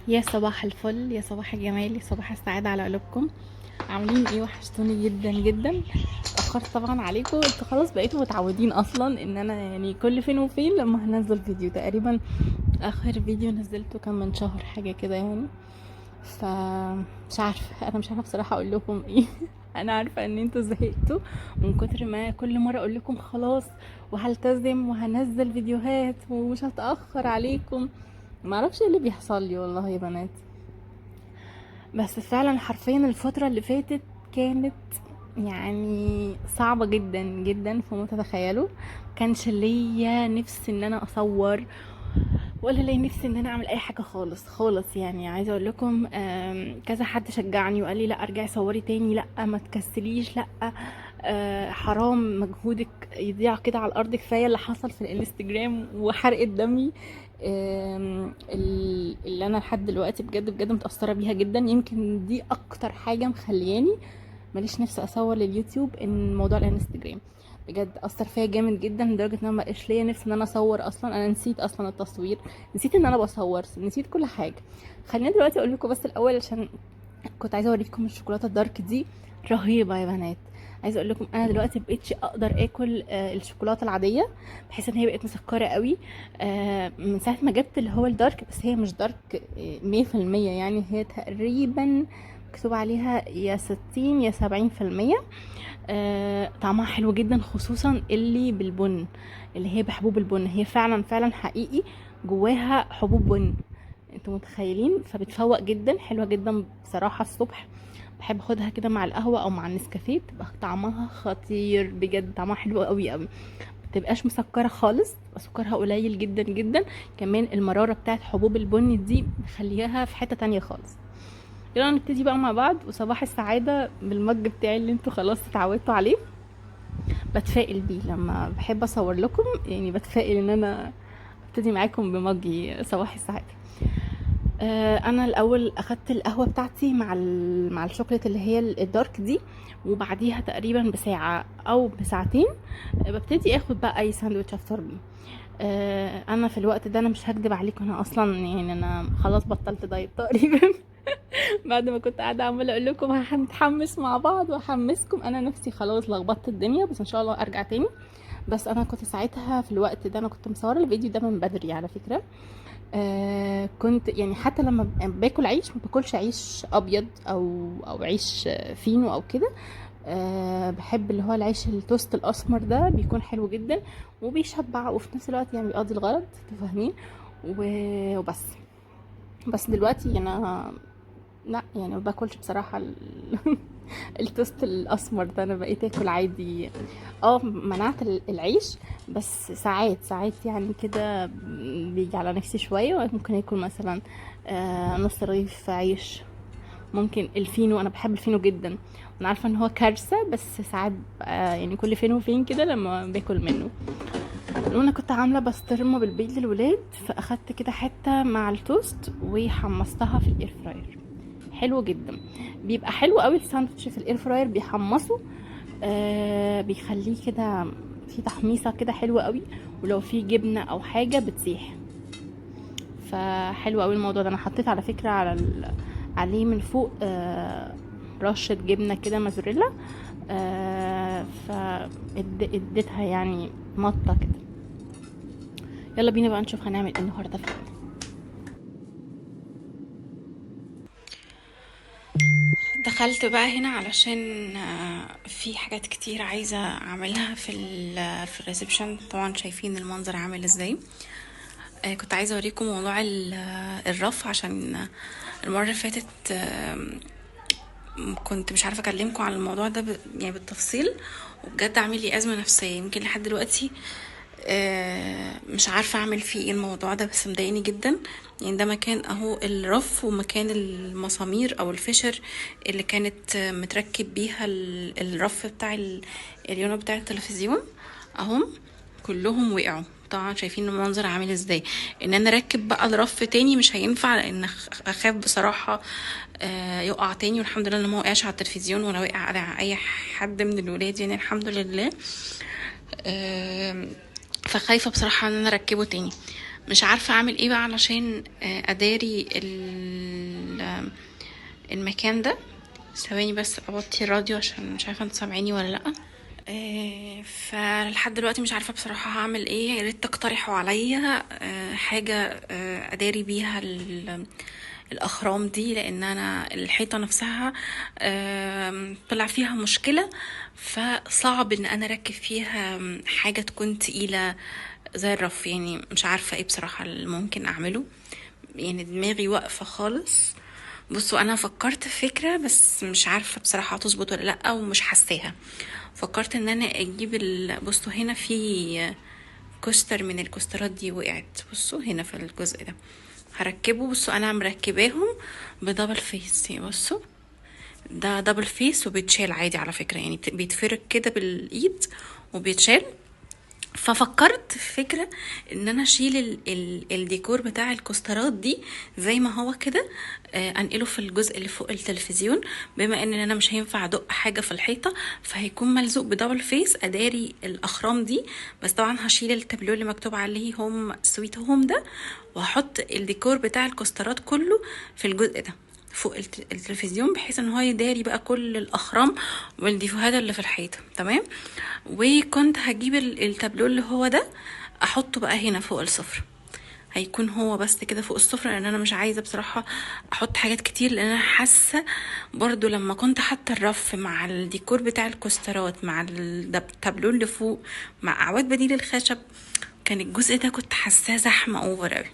يا صباح الفل، يا صباح الجمال، يا صباح السعادة على قلوبكم. عاملين ايه؟ وحشتوني جدا جدا. اتأخرت طبعا عليكم، انتوا خلاص بقيتوا متعودين اصلا ان انا يعني كل فين وفين لما هنزل فيديو. تقريبا اخر فيديو نزلته كان من شهر حاجة كده يعني. ف مش عارفة، انا مش عارفة بصراحة اقول لكم ايه. انا عارفة ان انتوا زهقتوا من كتر ما كل مرة اقول لكم خلاص وهلتزم وهنزل فيديوهات ومش هتأخر عليكم. معرفش ايه اللي بيحصل لي والله يا بنات. بس فعلا حرفيا الفترة اللي فاتت كانت يعني صعبة جدا جدا فما تتخيلوا. كانش ليا نفس ان انا اصور ولا ليا نفس ان انا اعمل اي حاجة خالص خالص. يعني عايزة اقول لكم كذا حد شجعني وقال لي لا ارجعي صوري تاني، لا ما تكسليش، لا حرام مجهودك يضيع كده على الارض، كفايه اللي حصل في الانستجرام وحرقة دمي. اللي انا لحد دلوقتي بجد بجد متاثره بيها جدا. يمكن دي اكتر حاجه مخلياني ماليش نفسي اصور لليوتيوب، ان موضوع الانستجرام بجد اثر فيا جامد جدا لدرجه ان انا مبقاش ليا نفسي ان انا اصور اصلا. انا نسيت اصلا التصوير، نسيت ان انا بصور، نسيت كل حاجه. خلينا دلوقتي اقول لكم بس الاول، عشان كنت عايزه اوريكم الشوكولاته الدارك دي رهيبه يا بنات. عايزه اقول لكم انا دلوقتي مبقتش اقدر اكل الشوكولاته العاديه، بحيث ان هي بقت مسكره قوي من ساعه ما جبت اللي هو الدارك. بس هي مش دارك 100%، يعني هي تقريبا مكتوب عليها يا 60 يا 70%. طعمها حلو جدا، خصوصا اللي بالبن، اللي هي بحبوب البن. هي فعلا فعلا حقيقي جواها حبوب بن، انتوا متخيلين؟ فبتفوق جدا، حلوه جدا بصراحه. الصبح بحب اخدها كده مع القهوه او مع النسكافيه، بتبقى طعمها خطير بجد، طعمها حلو قوي قوي. متبقاش مسكره خالص، سكرها قليل جدا جدا. كمان المراره بتاعت حبوب البن دي مخليها في حته تانية خالص. يلا نبتدي بقى مع بعض، وصباح السعاده بالمج بتاعي اللي انتوا خلاص اتعودتوا عليه. بتفائل بيه لما بحب اصور لكم، يعني بتفائل ان انا ابتدي معاكم بمجي صباح السعاده. انا الاول اخدت القهوه بتاعتي مع الشوكليت اللي هي الدارك دي، وبعديها تقريبا بساعه او بساعتين ببتدي اخد بقى اي ساندوتش افطر بيه. انا في الوقت ده انا مش هكدب عليكم، انا اصلا يعني انا خلاص بطلت دايت تقريبا. بعد ما كنت قاعده عماله اقول لكم هنتحمس مع بعض واحمسكم، انا نفسي خلاص لخبطت الدنيا، بس ان شاء الله ارجع تاني. بس انا كنت ساعتها في الوقت ده انا كنت مصوره الفيديو ده من بدري على فكره. كنت يعني حتى لما باكل عيش ما باكلش عيش ابيض او عيش فينو او كده. بحب اللي هو العيش التوست الاسمر ده، بيكون حلو جدا وبيشبع وفي نفس الوقت يعني بيقضي الغرض، انتوا فاهمين. وبس. بس دلوقتي انا لا يعني ما باكلش بصراحه التوست الاسمر ده، انا بقيت اكل عادي. منعت العيش، بس ساعات ساعات يعني كده بيجي على نفسي شويه، ممكن اكل مثلا نص رغيف عيش. ممكن الفينو، انا بحب الفينو جدا. انا عارفه ان هو كارثه، بس ساعات يعني كل فين وفين كده لما باكل منه. وانا كنت عامله بسطرمه بالبيض للولاد، فاخدت كده حته مع التوست وحمصتها في الاير فراير. حلو جدا، بيبقى حلو قوي الساندوتش في الاير فراير، بيحمصه بيخليه كده في تحميصه كده حلوه قوي. ولو في جبنه او حاجه بتسيح، فحلو قوي الموضوع ده. انا حطيت على فكره عليه من فوق رشه جبنه كده موزاريلا، فاديتها يعني مطه كده. يلا بينا بقى نشوف هنعمل ايه النهارده في اليوم. دخلت بقى هنا علشان في حاجات كتير عايزة اعملها في الريسبشن. طبعا شايفين المنظر عامل ازاي. كنت عايزة اوريكم موضوع الرف، عشان المرة اللي فاتت كنت مش عارفة اكلمكم عن الموضوع ده يعني بالتفصيل، وبجد عامل لي ازمة نفسية يمكن لحد دلوقتي. مش عارفة اعمل فيه ايه الموضوع ده، بس مضايقني جدا. يعني ده مكان اهو الرف، ومكان المسامير او الفشر اللي كانت متركب بيها الرف بتاع اليونو بتاع التلفزيون اهم كلهم وقعوا. طبعا شايفين المنظر عامل ازاي. ان انا اركب بقى الرف تاني مش هينفع، لان اخاف بصراحة يقع تاني. والحمد لله انه ما وقعش على التلفزيون ولا وقع على اي حد من الولاد، يعني الحمد لله. فخايفة بصراحة ان انا اركبه تاني. مش عارفة اعمل ايه بقى علشان اداري المكان ده. ثواني بس اوطي الراديو عشان مش عارفة انتوا سامعيني ولا لأ. فلحد دلوقتي مش عارفة بصراحة هعمل ايه. يا ريت تقترحوا عليا حاجة اداري بيها الاخرام دي، لان انا الحيطة نفسها طلع فيها مشكلة، فصعب ان انا اركب فيها حاجة تكون تقيلة زي الرف. يعني مش عارفة ايه بصراحة اللي ممكن اعمله، يعني دماغي واقفة خالص. بصوا انا فكرت في فكرة بس مش عارفة بصراحة هتظبط ولا لا، ومش حاساها. فكرت ان انا اجيب بصوا هنا في كوستر من الكوسترات دي وقعت، بصوا هنا في الجزء ده هركبه. بصوا انا مركباهم بدبل فيس، بصوا ده دبل فيس وبيتشال عادي على فكرة، يعني بيتفرك كده بالايد وبيتشال. ففكرت في فكرة ان انا اشيل الديكور بتاع الكوسترات دي زي ما هو كده، انقله في الجزء اللي فوق التلفزيون، بما ان انا مش هينفع ادق حاجة في الحيطة، فهيكون ملزوق بدبل فيس اداري الاخرام دي. بس طبعا هشيل التابلو اللي مكتوب عليه هوم سويت هوم ده، وهحط الديكور بتاع الكوسترات كله في الجزء ده فوق التلفزيون، بحيث ان هو يداري بقى كل الاخرام والديفوهات اللي في الحيطه. تمام. وكنت هجيب التابلو اللي هو ده احطه بقى هنا فوق السفره، هيكون هو بس كده فوق السفره، لان انا مش عايزه بصراحه احط حاجات كتير، لان انا حاسه برضو لما كنت حاطه الرف مع الديكور بتاع الكوسترات مع التابلو اللي فوق مع اعواد بديل الخشب، كان الجزء ده كنت حاساه زحمه اوفر قوي.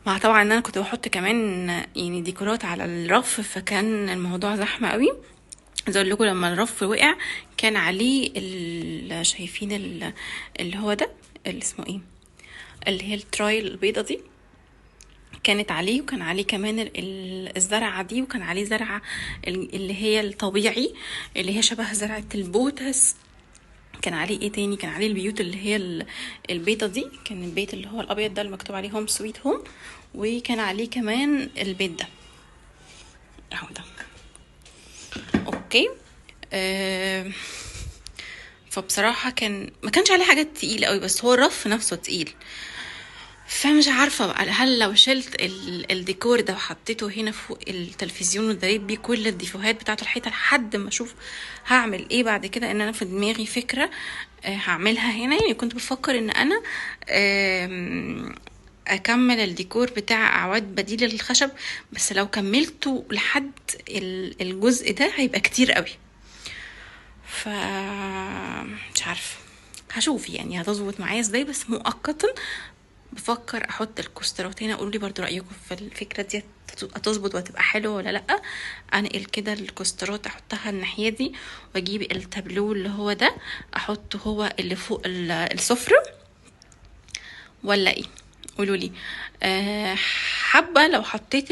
مع طبعا ان انا كنت بحط كمان يعني ديكورات على الرف، فكان الموضوع زحمه قوي. عايزه اقول لكم لما الرف وقع كان عليه شايفين اللي هو ده اللي اسمه ايه، اللي هي الترايل البيضه دي كانت عليه، وكان عليه كمان الزرعه دي، وكان عليه زرعه اللي هي الطبيعي اللي هي شبه زرعه البوتس. كان عليه ايه تاني؟ كان عليه البيوت اللي هي البيضه دي، كان البيت اللي هو الابيض ده اللي مكتوب عليه هوم سويت هوم، وكان عليه كمان البيت ده اهو ده. اوكي. فبصراحه ما كانش عليه حاجات تقيله قوي، بس هو الرف نفسه تقيل. فمش عارفه بقى هل لو شلت الديكور ده وحطيته هنا فوق التلفزيون وداريت بيه كل الديفوهات بتاعه الحيطه لحد ما اشوف هعمل ايه بعد كده. ان انا في دماغي فكره هعملها هنا. يعني كنت بفكر ان انا اكمل الديكور بتاع اعواد بديل الخشب، بس لو كملته لحد الجزء ده هيبقى كتير قوي. ف مش عارفه هشوف يعني هتظبط معايا ازاي، بس مؤقتا بفكر احط الكوسترات هنا. قولوا لي برضو رايكم في الفكره دي هتظبط وهتبقى حلوه ولا لا. انقل كده الكوسترات احطها الناحيه دي، واجيب التابلو اللي هو ده احطه هو اللي فوق السفره، ولا ايه؟ قولوا لي. حابه لو حطيت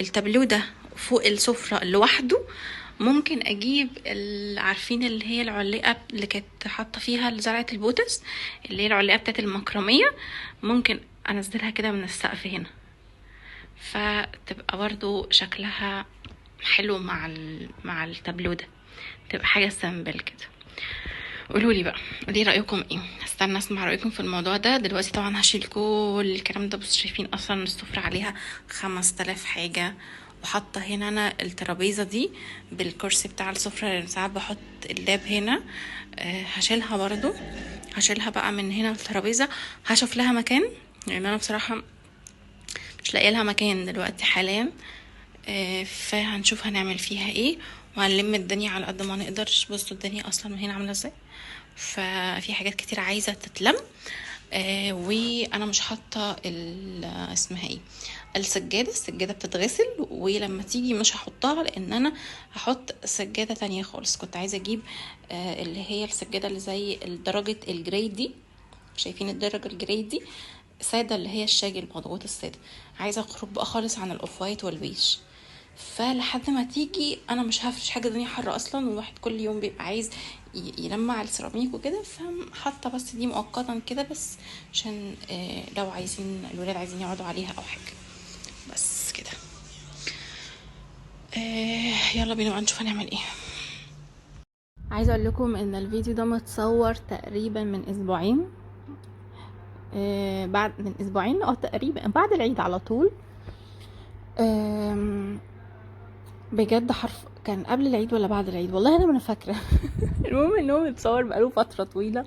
التابلو ده فوق السفره لوحده، ممكن اجيب عارفين اللي هي العلاقه اللي كانت حاطه فيها زرعه البوتس، اللي هي العلاقه بتاعت المكرميه، ممكن انزلها كده من السقف هنا، فتبقى برضو شكلها حلو مع التابلو ده، تبقى حاجه سامبل كده. قولوا لي بقى، قولي رايكم ايه. استنى اسمع رايكم في الموضوع ده. دلوقتي طبعا هشيل كل الكلام ده. بس شايفين اصلا السفره عليها 5000 حاجه، وحاطه هنا انا الترابيزه دي بالكرسي بتاع السفره اللي ساعات بحط اللاب هنا. هشيلها برضو، هشيلها بقى من هنا الترابيزه، هشوف لها مكان، لان انا بصراحه مش لاقيه لها مكان دلوقتي حاليا. فهنشوف هنعمل فيها ايه، وهنلم الدنيا على قد ما نقدر. بصوا الدنيا اصلا من هنا عامله ازاي، ففي حاجات كتير عايزه تتلم. وانا مش حاطه اسمها ايه، السجاده بتتغسل، ولما تيجي مش هحطها، لان انا هحط سجاده تانية خالص. كنت عايزه اجيب اللي هي السجاده اللي زي درجه الجراي دي، شايفين الدرجه الجراي دي ساده، اللي هي الشاج المضغوط الساده. عايزه اخرج بقى خالص عن الاوف وايت والبيج. فلحد ما تيجي انا مش هفرش حاجه، الدنيا حر اصلا، والواحد كل يوم بيبقى عايز يلمع السيراميك وكده، فحاطه بس دي مؤقتا كده، بس عشان لو عايزين الولاد عايزين يقعدوا عليها او حاجه. بس كده. يلا بينا بقى نشوف هنعمل ايه. عايزه اقول لكم ان الفيديو ده متصور تقريبا من اسبوعين. بعد من اسبوعين تقريبا بعد العيد على طول. بجد حرف كان قبل العيد ولا بعد العيد، والله انا ما فاكره. المهم ان هو متصور بقاله فتره طويله.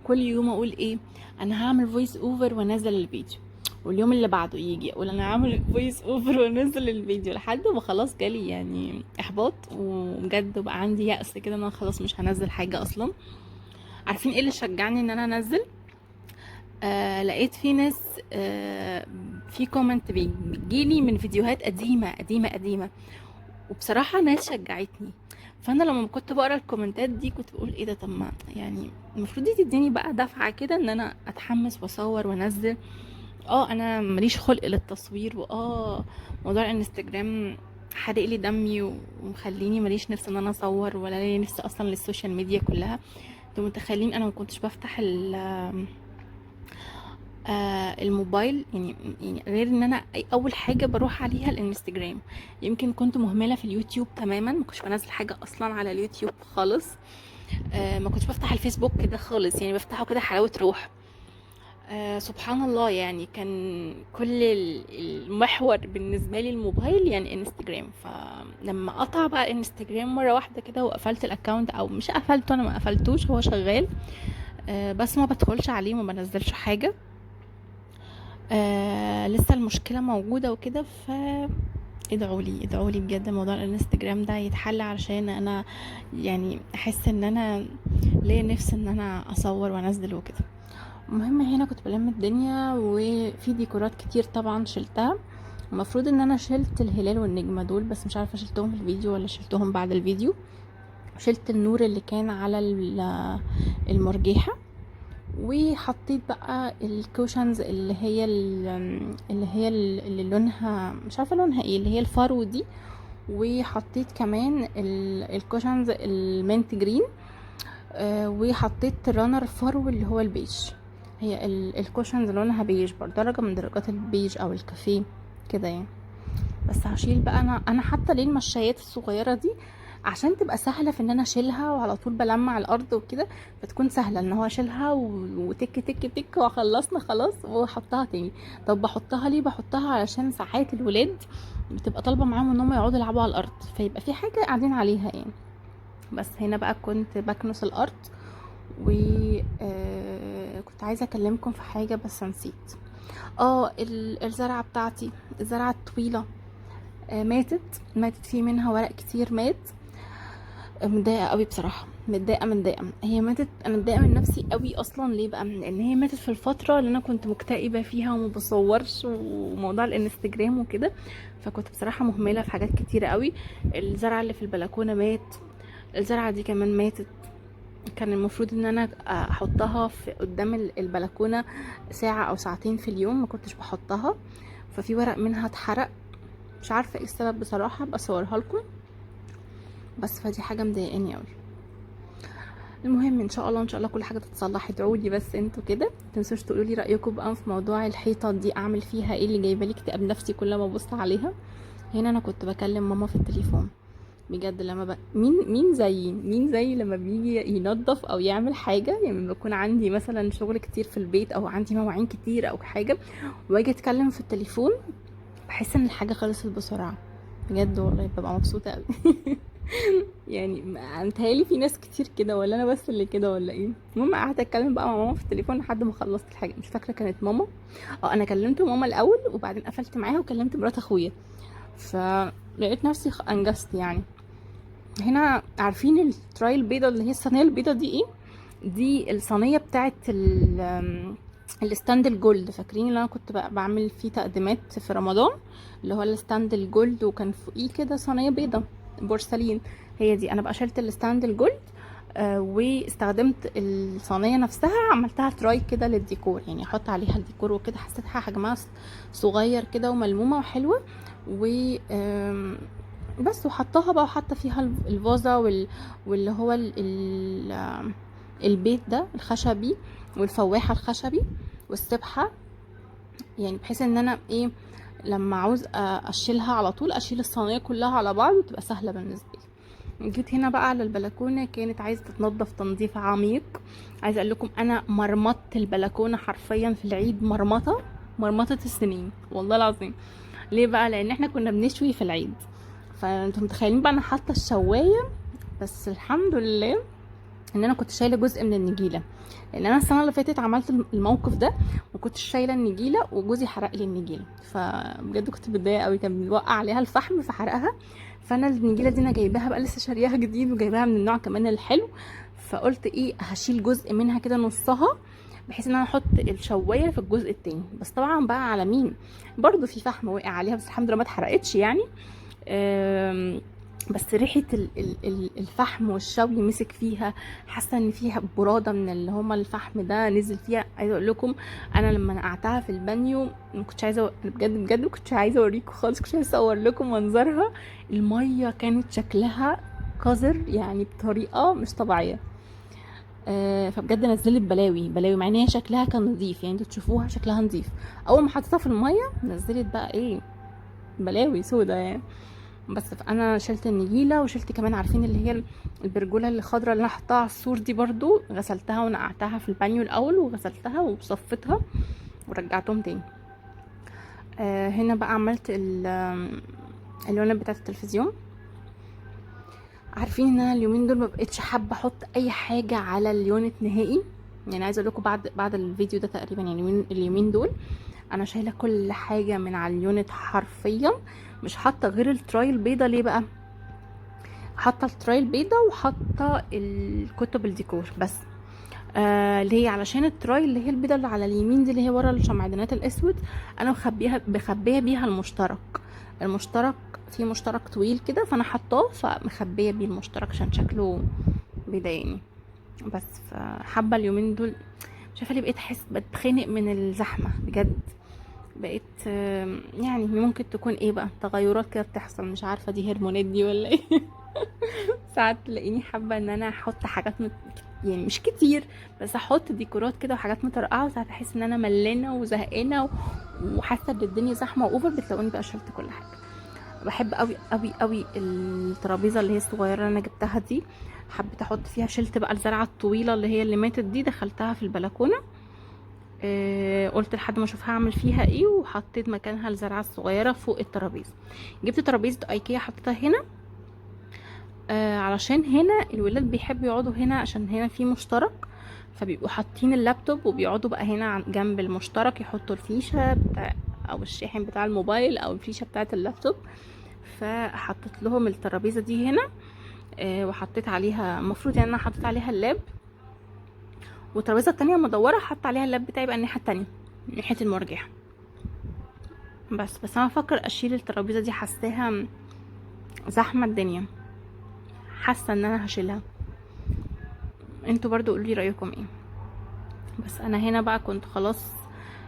كل يوم اقول ايه، انا هعمل فويس اوفر وانزل الفيديو، واليوم اللي بعده يجي اقول انا هعمل فويس اوفر وانزل الفيديو، لحد ما خلاص جالي يعني احباط، وبجد بقى عندي يأس كده ان انا خلاص مش هنزل حاجه اصلا. عارفين ايه اللي شجعني ان انا انزل؟ لقيت في ناس في كومنت بيجيلي من فيديوهات قديمه قديمه قديمه، وبصراحه ناس شجعتني. فانا لما كنت بقرا الكومنتات دي كنت بقول ايه ده، طب ما يعني المفروض دي تديني بقى دفعه كده ان انا اتحمس واصور وانزل. انا ماليش خلق للتصوير، موضوع الانستجرام حرق لي دمي ومخليني ماليش نفس ان انا اصور، ولا لي نفس اصلا للسوشيال ميديا كلها. انتوا متخيلين انا ما كنتش بفتح الموبايل، يعني غير ان انا اول حاجه بروح عليها الانستجرام. يمكن كنت مهمله في اليوتيوب تماما، ما كنتش بنزل حاجه اصلا على اليوتيوب خالص. ما كنتش بفتح الفيسبوك كده خالص، يعني بفتحه كده حلاوه روح. سبحان الله، يعني كان كل المحور بالنسبه لي الموبايل يعني انستجرام. فلما قطع بقى انستجرام مره واحده كده وقفلت الاكونت، او مش قفلته، انا ما قفلتوش، هو شغال بس ما بدخلش عليه، ما بنزلش حاجه. لسه المشكله موجوده وكده. ادعوا لي ادعوا لي بجد موضوع الانستجرام ده يتحل، علشان انا يعني احس ان انا ليا نفس ان انا اصور وانزل وكده. المهم هنا كنت بلم الدنيا، وفي ديكورات كتير طبعا شلتها. المفروض ان انا شلت الهلال والنجمة دول، بس مش عارفة شلتهم في الفيديو ولا شلتهم بعد الفيديو. شلت النور اللي كان على المرجيحة، وحطيت بقى الكوشنز اللي لونها مش عارفة لونها ايه، اللي هي الفارو دي. وحطيت كمان الكوشنز المنت جرين، وحطيت رانر فرو اللي هو البيج. هي الكوشنز لونها بيج برضه، درجة من درجات البيج او الكافيه كده يعني. بس هشيل بقى انا حاطه ليه المشايات الصغيره دي عشان تبقى سهله في ان انا اشيلها، وعلى طول بلمع الارض وكده، فتكون سهله ان هو اشيلها وتك تك تك وخلصنا خلاص واحطها تاني. طب بحطها ليه؟ بحطها علشان ساعات الولاد بتبقى طالبه معاهم ان هم يقعدوا يلعبوا على الارض، فيبقى في حاجه قاعدين عليها يعني. بس هنا بقى كنت بكنس الارض، و كنت عايزه اكلمكم في حاجه بس نسيت. الزرعه بتاعتي، الزرعه الطويله ماتت في منها ورق كتير مات. متضايقه قوي بصراحه، متضايقه هي ماتت. انا متضايقه من نفسي قوي اصلا. ليه بقى؟ لان هي ماتت في الفتره اللي انا كنت مكتئبه فيها وما بصورش، وموضوع الانستجرام وكده، فكنت بصراحه مهمله في حاجات كتيره قوي. الزرعه اللي في البلكونه مات، الزرعه دي كمان ماتت. كان المفروض ان انا احطها في قدام البلكونه ساعه او ساعتين في اليوم، ما كنتش بحطها، ففي ورق منها اتحرق. مش عارفه ايه السبب بصراحه، بصورها لكم بس. فدي حاجه مضايقاني قوي. المهم ان شاء الله ان شاء الله كل حاجه تتصلح. ادعوا لي بس انتوا كده. متنسوش تقولوا لي رايكم بقى في موضوع الحيطه دي، اعمل فيها ايه اللي جايبه لي اكتئاب نفسي كل ما ابص عليها. هنا انا كنت بكلم ماما في التليفون بجد. لما مين زي لما بيجي ينظف او يعمل حاجه، يعني لما بكون عندي مثلا شغل كتير في البيت او عندي مواعين كتير او حاجه، واجي اتكلم في التليفون، بحس ان الحاجه خلصت بسرعه بجد، والله ببقى مبسوطه قوي. يعني متهيألي في ناس كتير كده، ولا انا بس اللي كده ولا ايه؟ المهم قعدت اتكلم بقى مع ماما في التليفون لحد ما خلصت الحاجه. مش فاكره كانت ماما، انا كلمت ماما الاول وبعدين قفلت معاها وكلمت مرات اخويا، فلقيت نفسي انجزت يعني. هنا عارفين التراي البيضه اللي هي الصينيه البيضه دي ايه؟ دي الصينيه بتاعت الستاند الجولد. فاكرين اللي انا كنت بعمل فيه تقديمات في رمضان، اللي هو الستاند الجولد، وكان فوقيه كده صينيه بيضه بورسلين. هي دي. انا بقى شلت الستاند الجولد واستخدمت الصينيه نفسها، عملتها تراي كده للديكور، يعني احط عليها الديكور وكده. حسيتها حجمها صغير كده وملمومه وحلوه، و بس. وحطها بقى، وحاطه فيها الفازه واللي هو البيت ده الخشبي، والفواحه الخشبي، والسبحه، يعني بحيث ان انا ايه لما عاوز اشيلها على طول اشيل الصينيه كلها على بعض وتبقى سهله بالنسبه لي. جيت هنا بقى على البلكونه، كانت عايزه تتنضف تنظيف عميق. عايزه اقول لكم انا مرمطت البلكونه حرفيا في العيد، مرمطه السنين والله العظيم. ليه بقى؟ لان احنا كنا بنشوي في العيد، فانتم متخيلين بقى انا حاطه الشوايه. بس الحمد لله ان انا كنت شايله جزء من النجيله، لان انا السنه اللي فاتت عملت الموقف ده وكنت شايله النجيله وجوزي حرق لي النجيله، فبجد كنت متضايقه قوي، كان بيوقع عليها الفحم فحرقها. فانا النجيله دي انا جايباها بقى لسه شارياها جديد، وجايباها من النوع كمان الحلو. فقلت ايه، هشيل جزء منها كده نصها، بحيث ان انا احط الشوايه في الجزء التاني. بس طبعا بقى على مين، برضو في فحم وقع عليها، بس الحمد لله ما اتحرقتش يعني. بس ريحه الفحم والشوي مسك فيها، حاسه ان فيها براده من اللي هما الفحم ده نزل فيها. عايزه اقول لكم انا لما نقعتها في البانيو ما كنتش عايزه بجد بجد ما كنتش عايزه اوريكم خالص، كنتش عايزه اصور لكم منظرها. الميه كانت شكلها قذر يعني بطريقه مش طبيعيه. فبجد نزلت بلاوي بلاوي، مع ان هي شكلها كان نظيف، يعني انتوا تشوفوها شكلها نظيف، اول ما حطيتها في الميه نزلت بقى ايه، بلاوي سودا يعني. بس فانا شلت النجيله، وشلت كمان عارفين اللي هي البرجوله اللي خضراء اللي انا حطاها على السور دي، برضو غسلتها ونقعتها في البانيو الاول، وغسلتها وصفتها ورجعتهم تاني. هنا بقى عملت الالوان بتاعه التلفزيون. عارفين ان انا اليومين دول مبقتش حابه احط اي حاجه على اليونت نهائي، يعني عايزه اقول لكم بعد الفيديو ده تقريبا، يعني اليومين دول انا شايله كل حاجه من على اليونت حرفيا، مش حاطه غير التراي البيضه. ليه بقى؟ حاطه التراي البيضه وحاطه الكتب الديكور بس. اللي هي علشان التراي اللي هي البيضه اللي على اليمين دي اللي هي ورا الشمعدانات الاسود، انا مخبيه بيها المشترك في مشترك طويل كده، فانا حطاه فمخبيه بيه المشترك عشان شكله بيضايقني. بس فحابه اليومين دول مش عارفه ليه بقيت احس بتخنق من الزحمه بجد. بقيت يعني ممكن تكون ايه بقى، تغيرات كده بتحصل، مش عارفه دي هرمونات دي ولا ايه. ساعات تلاقيني حابه ان انا احط حاجات يعني مش كتير، بس احط ديكورات كده وحاجات مترقعه، وساعات احس ان انا ملانه وزهقانه وحاسه ان الدنيا زحمه واوفر، بتلاقوني بقى شلت كل حاجه. بحب قوي قوي قوي الترابيزه اللي هي الصغيره اللي انا جبتها دي، حبيت احط فيها، شلت بقى الزرعه الطويله اللي هي اللي ماتت دي، دخلتها في البلكونه. قلت لحد ما اشوف هعمل فيها ايه، وحطيت مكانها الزرعه الصغيره فوق الترابيزه. جبت ترابيزه ايكيا حطيتها هنا، علشان هنا الولاد بيحبوا يقعدوا هنا عشان هنا في مشترك، فبيبقوا حاطين اللابتوب وبيقعدوا بقى هنا جنب المشترك، يحطوا الفيشه او الشاحن بتاع الموبايل او الفيشه بتاعه اللابتوب. فحطيت لهم الترابيزه دي هنا، وحطيت عليها، المفروض يعني انا حطيت عليها اللاب، والترابيزه التانية مدوره حط عليها اللاب بتاعي بقى الناحيه التانية ناحيه المرجح. بس انا بفكر اشيل الترابيزه دي، حاساها زحمه الدنيا، حاسه ان انا هشيلها. انتوا برضو قولوا لي رايكم ايه. بس انا هنا بقى كنت خلاص،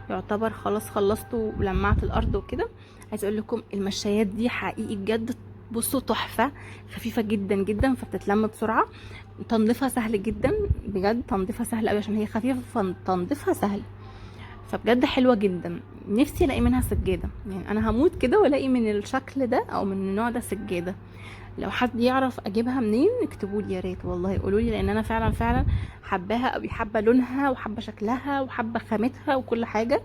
يعتبر خلاص خلصت ولمعت الارض وكده. عايزه اقول لكم المشايات دي حقيقي بجد، بصوا تحفه، خفيفه جدا جدا فبتتلم بسرعه، تنظيفها سهل جدا بجد، تنظيفها سهل قوي عشان هي خفيفه فتنظيفها سهل، فبجد حلوه جدا. نفسي الاقي منها سجاده، يعني انا هموت كده والاقي من الشكل ده او من النوع ده سجاده. لو حد يعرف اجيبها منين اكتبوا لي يا ريت والله، قولوا لي، لان انا فعلا فعلا حباها قوي، حابه لونها وحابه شكلها وحابه خامتها وكل حاجه.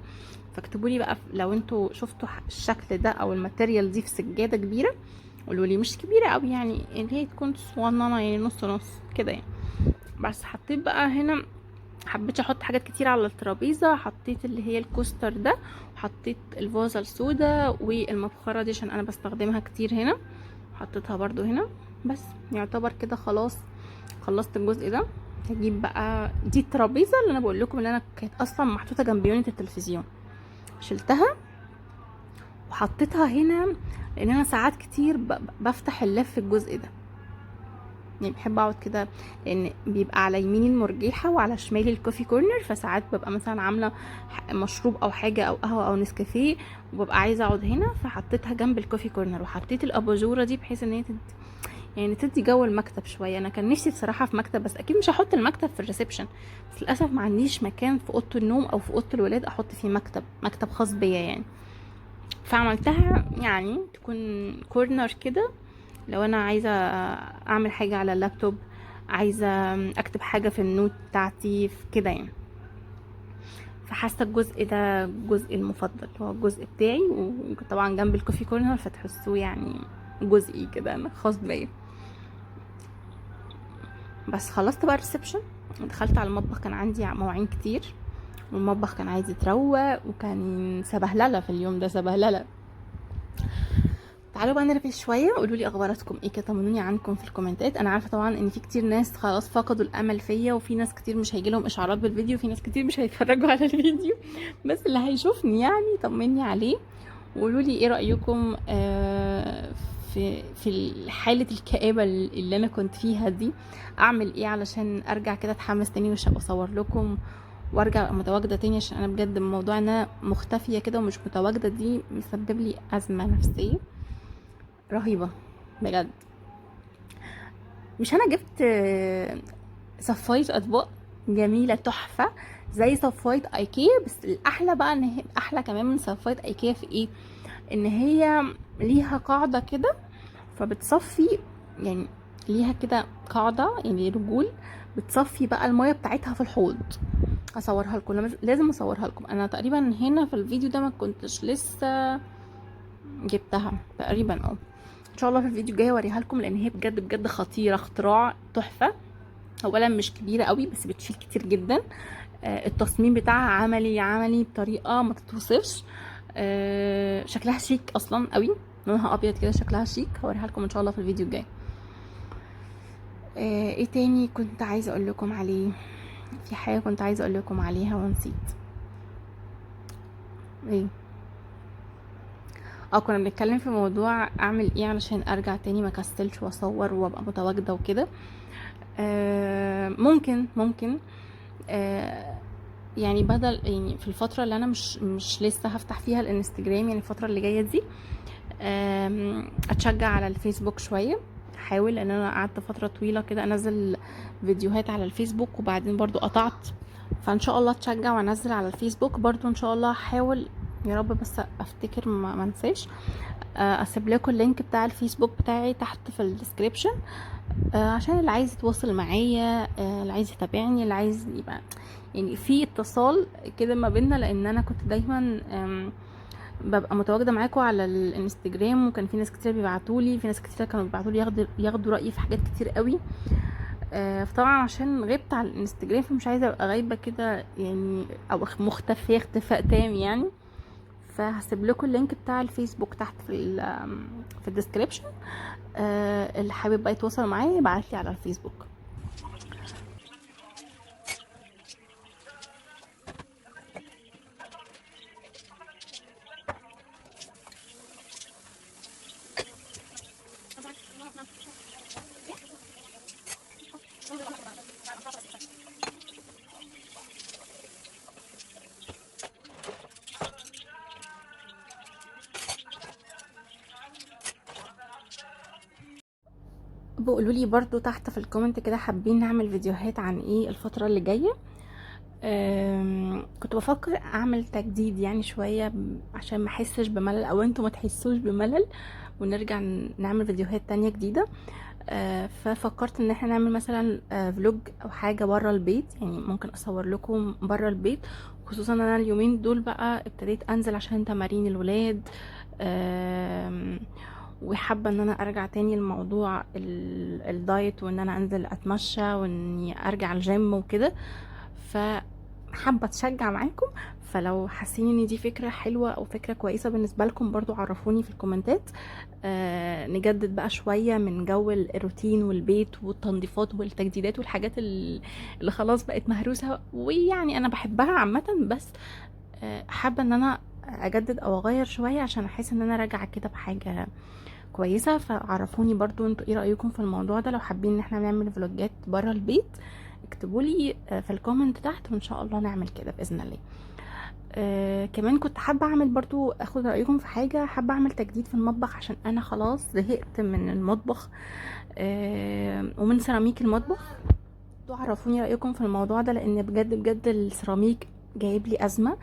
فاكتبوا لي بقى لو انتوا شفتوا الشكل ده او الماتيريال دي في سجاده كبيره، قولوا لي، مش كبيره قوي يعني، اللي هي تكون صغننه يعني نص نص كده يعني. بس حطيت بقى هنا، حبيتش احط حاجات كتير على الترابيزه، حطيت اللي هي الكوستر ده، وحطيت الفازه السوداء والمبخره دي عشان انا بستخدمها كتير هنا، حطيتها برضو هنا. بس يعتبر كده خلاص خلصت الجزء ده. هجيب بقى دي الترابيزه اللي انا بقول لكم اللي انا كانت اصلا محطوطه جنب يونت التلفزيون، شلتها وحطيتها هنا، لان انا ساعات كتير بفتح اللاب في الجزء ده، يعني بحب اقعد كده، لان بيبقى على يميني المرجيحه وعلى شمالي الكوفي كورنر، فساعات ببقى مثلا عامله مشروب او حاجه او قهوه او نسكافيه وببقى عايزه اقعد هنا، فحطيتها جنب الكوفي كورنر، وحطيت الاباجوره دي بحيث ان هي يعني تدي جو المكتب شويه. انا كان نفسي بصراحه في مكتب، بس اكيد مش هحط المكتب في الريسبشن، بس للاسف ما عنديش مكان في اوضه النوم او في اوضه الولاد احط فيه مكتب خاص بيا يعني. فعملتها يعني تكون كورنر كده، لو انا عايزه اعمل حاجه على اللابتوب، عايزه اكتب حاجه في النوت بتاعتي في كده يعني. فحاسه الجزء ده الجزء المفضل، هو الجزء بتاعي، وطبعا جنب الكوفي كورنر، فتحسوه يعني جزئي كده انا خاص بيا. بس خلصت بقى الريسبشن، دخلت على المطبخ، كان عندي مواعين كتير، والمطبخ كان عايز يتروق، وكان سبهلله في اليوم ده، سبهلله. تعالوا بقى نرغي شويه، قولوا لي اخباراتكم ايه كده، طمنوني عنكم في الكومنتات. انا عارفه طبعا ان في كتير ناس خلاص فقدوا الامل فيا، وفي ناس كتير مش هيجي لهم اشعارات بالفيديو، وفي ناس كتير مش هيتفرجوا على الفيديو، بس اللي هيشوفني يعني طمني عليه، وقولوا لي ايه رايكم في حاله الكآبه اللي انا كنت فيها دي. اعمل ايه علشان ارجع كده اتحمس تاني واصور لكم، وارجع ابقى متواجده تاني، عشان انا بجد الموضوع ان انا مختفيه كده ومش متواجده دي مسبب لي ازمه نفسيه رهيبه بجد. مش انا جبت صفايه اطباق جميله تحفه زي صفايه ايكيا، بس الاحلى بقى ان هي احلى كمان من صفايه ايكيا في ايه، ان هي ليها قاعده كده، فبتصفي يعني، ليها كده قاعده يعني رجول، بتصفي بقى الميه بتاعتها في الحوض. هصورها لكم، لازم اصورها لكم. انا تقريبا هنا في الفيديو ده ما كنتش لسه جبتها تقريبا، ان شاء الله في الفيديو الجاي اوريها لكم، لان هي بجد بجد خطيره، اختراع تحفه. اولا مش كبيره قوي بس بتشيل كتير جدا، التصميم بتاعها عملي عملي بطريقه ما تتوصفش، شكلها شيك اصلا قوي، لونها ابيض كده، شكلها شيك. هوريها لكم ان شاء الله في الفيديو الجاي. ايه تاني كنت عايزه اقول لكم عليه؟ في حاجه كنت عايزه اقول لكم عليها ونسيت. ايه، كنا بنتكلم في موضوع اعمل ايه علشان ارجع تاني ما كسلش واصور وابقى متواجده وكده. ممكن يعني بدل يعني في الفتره اللي انا مش لسه هفتح فيها الانستجرام، يعني الفتره اللي جايه دي اتشجع على الفيسبوك شويه. احاول ان انا قعدت فتره طويله كده انزل فيديوهات على الفيسبوك، وبعدين برضو قطعت، فان شاء الله اتشجع وانزل على الفيسبوك برضو ان شاء الله. هحاول يا رب بس افتكر ما انساش. اسيب لكم اللينك بتاع الفيسبوك بتاعي تحت في الديسكريبشن، عشان اللي عايز يتواصل معايا، اللي عايز يتابعني، اللي عايز يبقى يعني في اتصال كده ما بيننا، لان انا كنت دايما ببقى متواجده معاكم على الانستجرام، وكان في ناس كتير بيبعتولي، في ناس كتير كانوا بيبعتولي ياخدوا رايي في حاجات كتير قوي. فطبعا عشان غبت على الانستجرام، فمش عايزه ابقى غايبه كده يعني، او مختفيه اختفاء تام يعني. فهسيب لكم اللينك بتاع الفيسبوك تحت في الديسكريبشن، اللي حابب بقى يتواصل معايا يبعت لي على الفيسبوك. بقولوا لي برضو تحت في الكومنت كده، حابين نعمل فيديوهات عن ايه الفتره اللي جايه. كنت بفكر اعمل تجديد يعني شويه، عشان ما احسش بملل او انتوا ما تحسوش بملل، ونرجع نعمل فيديوهات تانية جديده. ففكرت ان احنا نعمل مثلا فلوج او حاجه بره البيت، يعني ممكن اصور لكم بره البيت، خصوصا انا اليومين دول بقى ابتديت انزل عشان تمارين الولاد، وحابه ان انا ارجع تاني لموضوع الدايت، وان انا انزل اتمشى، واني ارجع الجيم وكده. فحابه اتشجع معاكم، فلو حاسين ان دي فكره حلوه او فكره كويسه بالنسبه لكم برضو عرفوني في الكومنتات. نجدد بقى شويه من جو الروتين والبيت والتنظيفات والتجديدات والحاجات اللي خلاص بقت مهروسه، ويعني انا بحبها عامه، بس حابه ان انا اجدد او اغير شويه عشان احس ان انا راجعه كده بحاجه كويسه. فعرفوني برضو انتوا ايه رايكم في الموضوع ده، لو حابين ان احنا نعمل فلوجات بره البيت اكتبوا لي في الكومنت تحت، وان شاء الله نعمل كده باذن الله. كمان كنت حابه اعمل برضو اخد رايكم في حاجه، حابه اعمل تجديد في المطبخ، عشان انا خلاص زهقت من المطبخ ومن سيراميك المطبخ. تعرفوني رايكم في الموضوع ده، لان بجد بجد السيراميك جايب لي ازمه.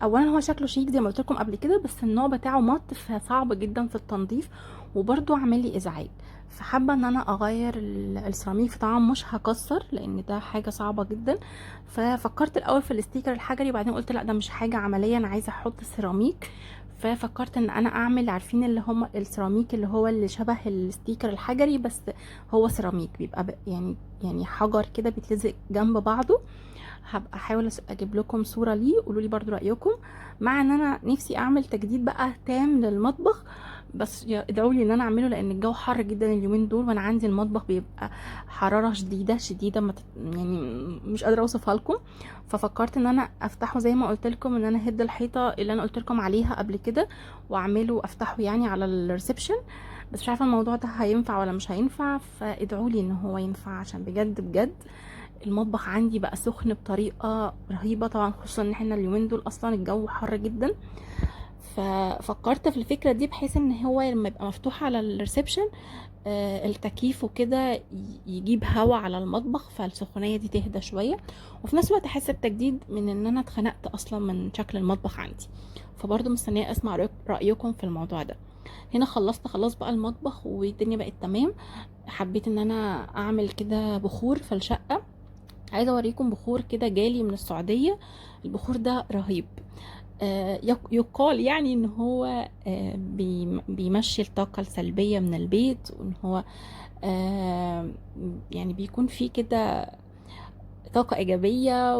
اولا هو شكله شيك زي ما قلت لكم قبل كده، بس النوع بتاعه مط فصعب جدا في التنظيف، وبرده عامل لي ازعاج. فحابه ان انا اغير السيراميك، طبعا مش هكسر لان ده حاجه صعبه جدا. ففكرت الاول في الستيكر الحجري، وبعدين قلت لا ده مش حاجه عمليه، انا عايزه احط سيراميك. ففكرت ان انا اعمل، عارفين اللي هم السيراميك اللي هو اللي شبه الستيكر الحجري، بس هو سيراميك بيبقى يعني حجر كده بيتلزق جنب بعضه. هبقى احاول اجيب لكم صوره ليه، قولوا لي برضو رايكم. مع ان انا نفسي اعمل تجديد بقى تام للمطبخ، بس ادعوا لي ان انا اعمله، لان الجو حر جدا اليومين دول، وانا عندي المطبخ بيبقى حراره شديده شديده، يعني مش قادره اوصفها لكم. ففكرت ان انا افتحه زي ما قلت لكم، ان انا هد الحيطه اللي انا قلت لكم عليها قبل كده، واعمله افتحه يعني على الريسبشن. بس مش عارفه الموضوع ده هينفع ولا مش هينفع، فادعوا لي ان هو ينفع، عشان بجد بجد المطبخ عندي بقى سخن بطريقه رهيبه، طبعا خصوصا ان احنا اليومين دول اصلا الجو حر جدا. ففكرت في الفكره دي، بحيث ان هو لما يبقى مفتوح على الريسبشن التكييف وكده يجيب هوا على المطبخ، فالسخونيه دي تهدى شويه، وفي نفس الوقت احس بتجديد من ان انا اتخنقت اصلا من شكل المطبخ عندي. فبرضه مستنيه اسمع رايكم في الموضوع ده. هنا خلصت خلاص بقى المطبخ والدنيا بقت تمام. حبيت ان انا اعمل كده بخور في الشقه. عايزه اوريكم بخور كده جالي من السعوديه. البخور ده رهيب. يقال يعني ان هو بيمشي الطاقه السلبيه من البيت، وان هو يعني بيكون فيه كده طاقه ايجابيه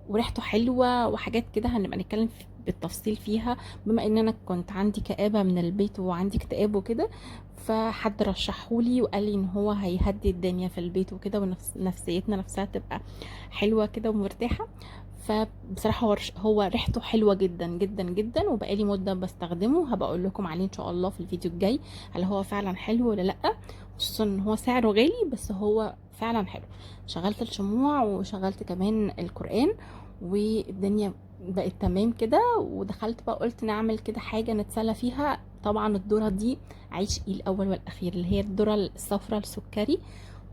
وريحته حلوه وحاجات كده، هنبقى نتكلم بالتفصيل فيها. بما ان انا كنت عندي كآبة من البيت وعندي اكتئاب وكده، فحد رشحهولي وقال لي ان هو هيهدي الدنيا في البيت وكده، ونفسيتنا نفسها تبقى حلوة كده ومرتاحة. فبصراحة هو ريحته حلوة جدا جدا جدا، وبقالي مدة بستخدمه. هبقى اقول لكم عليه ان شاء الله في الفيديو الجاي، هل هو فعلا حلو ولا لا. خصوصا ان هو سعره غالي، بس هو فعلا حلو. شغلت الشموع وشغلت كمان القرآن، والدنيا بقت تمام كده. ودخلت بقى قلت نعمل كده حاجة نتسلى فيها. طبعا الذرة دي عشقي الاول والاخير، اللي هي الذرة الصفراء السكري،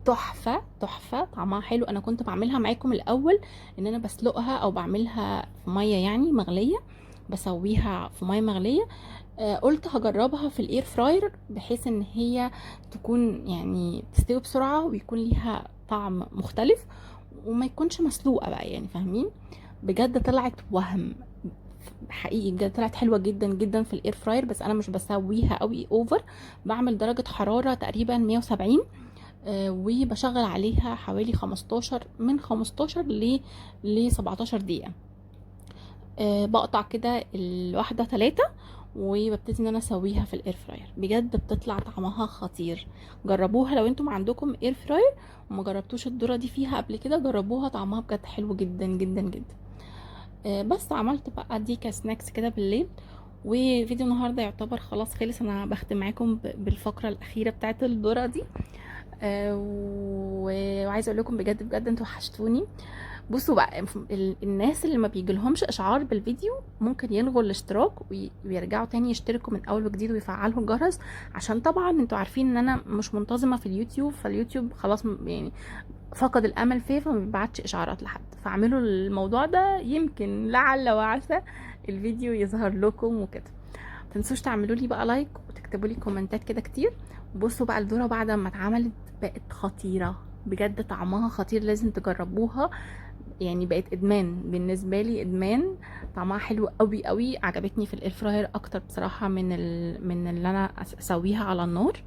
تحفة تحفة، طعمها حلو. انا كنت بعملها معاكم الاول ان انا بسلقها او بعملها في مية يعني مغلية، بسويها في مية مغلية. قلت هجربها في الاير فراير، بحيث ان هي تكون يعني تستوي بسرعة ويكون ليها طعم مختلف، وما يكونش مسلوقة بقى، يعني فاهمين. بجد طلعت وهم، حقيقي بجد طلعت حلوه جدا جدا في الاير فراير. بس انا مش بسويها قوي اوفر، بعمل درجه حراره تقريبا 170، وبشغل عليها حوالي 15 من 15 ل 17 دقيقه. بقطع كده الواحده 3، وببتدي ان انا اسويها في الاير فراير. بجد بتطلع طعمها خطير. جربوها لو انتم عندكم اير فراير وما جربتوش الذره دي فيها قبل كده، جربوها، طعمها بجد حلو جدا جدا جدا. بس عملت بقى دي كسناكس كده بالليل. وفيديو النهارده يعتبر خلاص خلص. انا بختم معاكم بالفقره الاخيره بتاعت الذره دي. وعايزه اقول لكم بجد بجد انتوا وحشتوني. بصوا بقى، الناس اللي ما بيجيلهمش اشعار بالفيديو ممكن يلغوا الاشتراك ويرجعوا تاني يشتركوا من اول وجديد ويفعلوا الجرس، عشان طبعا انتوا عارفين ان انا مش منتظمه في اليوتيوب، فاليوتيوب خلاص يعني فقد الامل فيه، فما بيبعتش اشعارات لحد. فاعملوا الموضوع ده، يمكن لعل وعسى الفيديو يظهر لكم وكده. متنسوش تعملوا لي بقى لايك وتكتبوا لي كومنتات كده كتير. بصوا بقى الذره بعد ما اتعملت بقت خطيره بجد، طعمها خطير، لازم تجربوها. يعني بقت ادمان بالنسبه لي، ادمان. طعمها حلو قوي قوي، عجبتني في الاير فراير اكتر بصراحه من اللي انا اسويها على النار.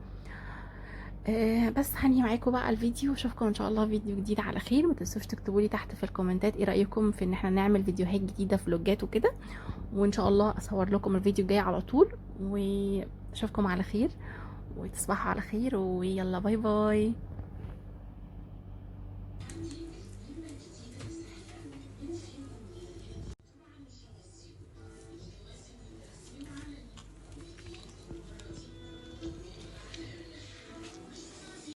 بس هنهي معاكم بقى الفيديو، واشوفكم ان شاء الله فيديو جديد على خير. ما تنسوش تكتبوا لي تحت في الكومنتات ايه رايكم في ان احنا نعمل فيديوهات جديده، فلوجات وكده، وان شاء الله اصور لكم الفيديو الجاي على طول. واشوفكم على خير، وتصبحوا على خير، ويلا باي باي.